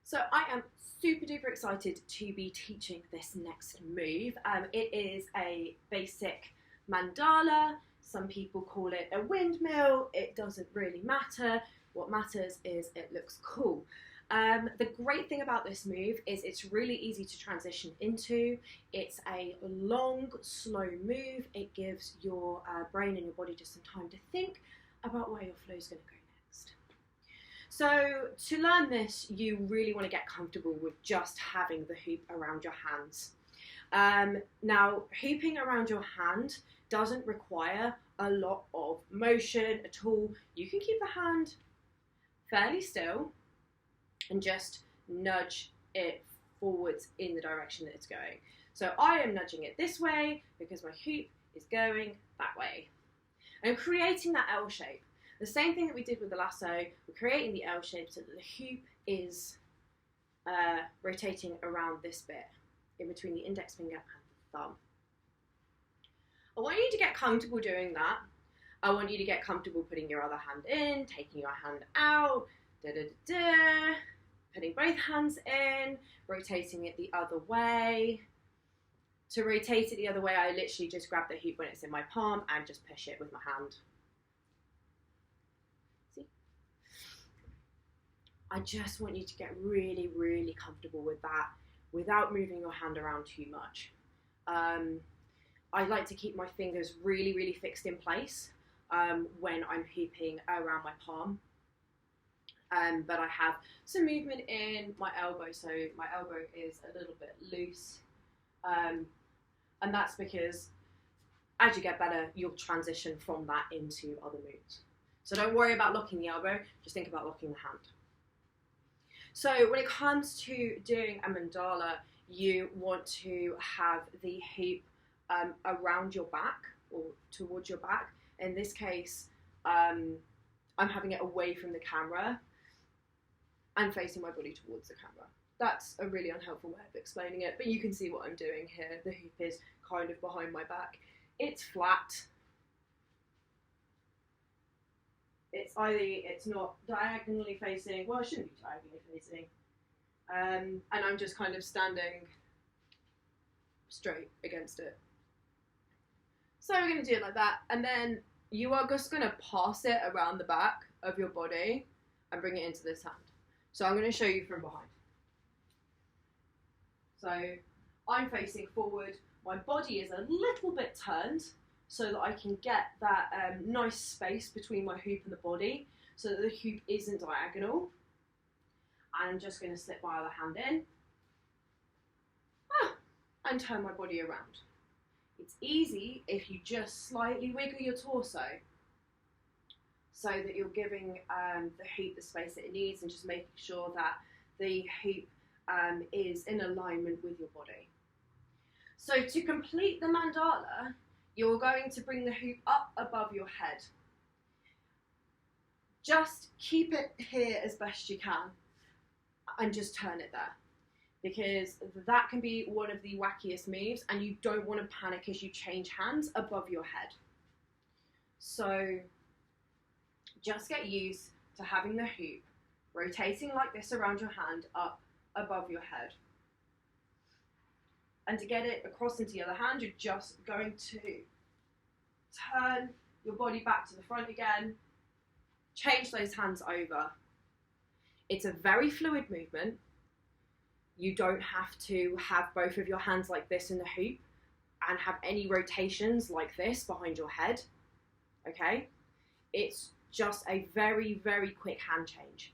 So I am super duper excited to be teaching this next move. It is a basic mandala. Some people call it a windmill. It doesn't really matter. What matters is it looks cool. The great thing about this move is it's really easy to transition into. It's a long, slow move. It gives your brain and your body just some time to think about where your flow is going to go next. So to learn this, you really want to get comfortable with just having the hoop around your hands. Now, hooping around your hand doesn't require a lot of motion at all. You can keep the hand fairly still and just nudge it forwards in the direction that it's going. So I am nudging it this way because my hoop is going that way. And creating that L shape. The same thing that we did with the lasso, we're creating the L shape so that the hoop is rotating around this bit in between the index finger and the thumb. I want you to get comfortable doing that. I want you to get comfortable putting your other hand in, taking your hand out, putting both hands in, rotating it the other way. To rotate it the other way, I literally just grab the hoop when it's in my palm and just push it with my hand. See? I just want you to get really, really comfortable with that without moving your hand around too much. I like to keep my fingers really, really fixed in place when I'm hooping around my palm. But I have some movement in my elbow, so my elbow is a little bit loose. And that's because as you get better, you'll transition from that into other moves. So don't worry about locking the elbow, just think about locking the hand. So when it comes to doing a mandala, you want to have the hoop around your back or towards your back. In this case, I'm having it away from the camera and facing my body towards the camera. That's a really unhelpful way of explaining it, but you can see what I'm doing here. The hoop is kind of behind my back. It's flat. It's not diagonally facing, well, it shouldn't be diagonally facing. And I'm just kind of standing straight against it. So we're going to do it like that, and then you are just going to pass it around the back of your body and bring it into this hand. So I'm going to show you from behind. So I'm facing forward, my body is a little bit turned so that I can get that nice space between my hoop and the body so that the hoop isn't diagonal. And I'm just going to slip my other hand in and turn my body around. It's easy if you just slightly wiggle your torso so that you're giving the hoop the space that it needs and just making sure that the hoop is in alignment with your body. So to complete the mandala, you're going to bring the hoop up above your head. Just keep it here as best you can and just turn it there, because that can be one of the wackiest moves and you don't want to panic as you change hands above your head. So just get used to having the hoop rotating like this around your hand up above your head. And to get it across into the other hand, you're just going to turn your body back to the front again, change those hands over. It's a very fluid movement. You don't have to have both of your hands like this in the hoop and have any rotations like this behind your head, okay? It's just a very, very quick hand change.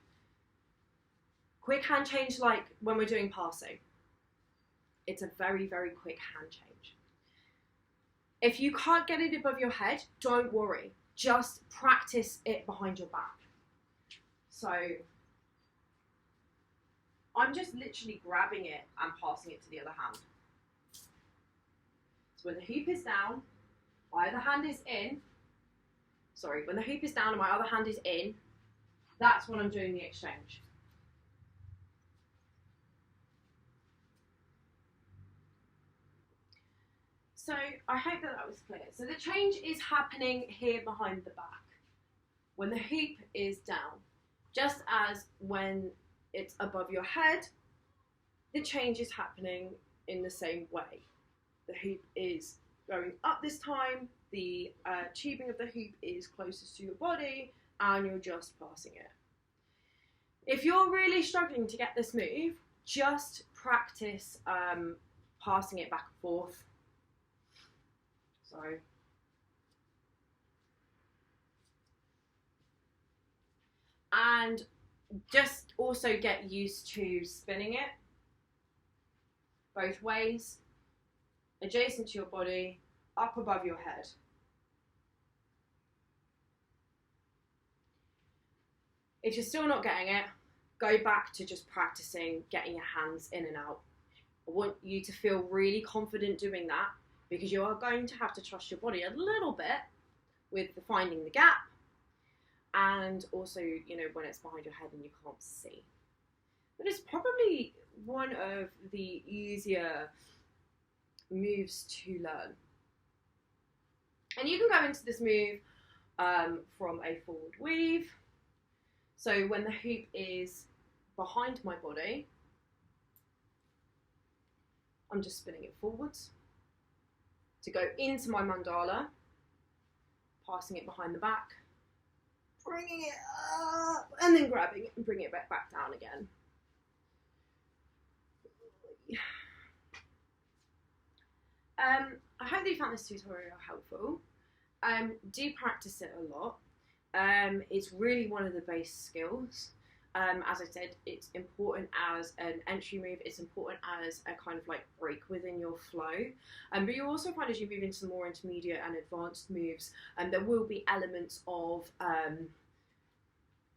Quick hand change like when we're doing passing. It's a very, very quick hand change. If you can't get it above your head, don't worry. Just practice it behind your back. So I'm just literally grabbing it and passing it to the other hand. So when the hoop is down, my other hand is in. Sorry, when the hoop is down and my other hand is in, that's when I'm doing the exchange. So I hope that was clear. So the change is happening here behind the back when the hoop is down, just as when it's above your head, the change is happening in the same way. The hoop is going up this time, the tubing of the hoop is closest to your body, and you're just passing it. If you're really struggling to get this move, just practice passing it back and forth. Sorry. And just also get used to spinning it both ways, adjacent to your body, up above your head. If you're still not getting it, go back to just practicing getting your hands in and out. I want you to feel really confident doing that, because you are going to have to trust your body a little bit with finding the gap, and also, you know, when it's behind your head and you can't see. But it's probably one of the easier moves to learn. And you can go into this move from a forward weave. So when the hoop is behind my body, I'm just spinning it forwards to go into my mandala, passing it behind the back, bringing it up, and then grabbing it and bringing it back down again. I hope that you found this tutorial helpful. Do practice it a lot. It's really one of the base skills. As I said, it's important as an entry move, it's important as a kind of like break within your flow. But you'll also find as you move into more intermediate and advanced moves, there will be elements of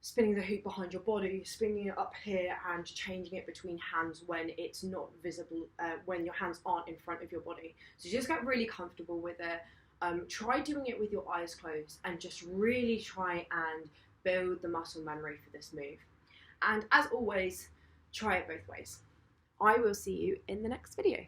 spinning the hoop behind your body, spinning it up here and changing it between hands when it's not visible, when your hands aren't in front of your body. So just get really comfortable with it. Try doing it with your eyes closed and just really try and build the muscle memory for this move. And as always, try it both ways. I will see you in the next video.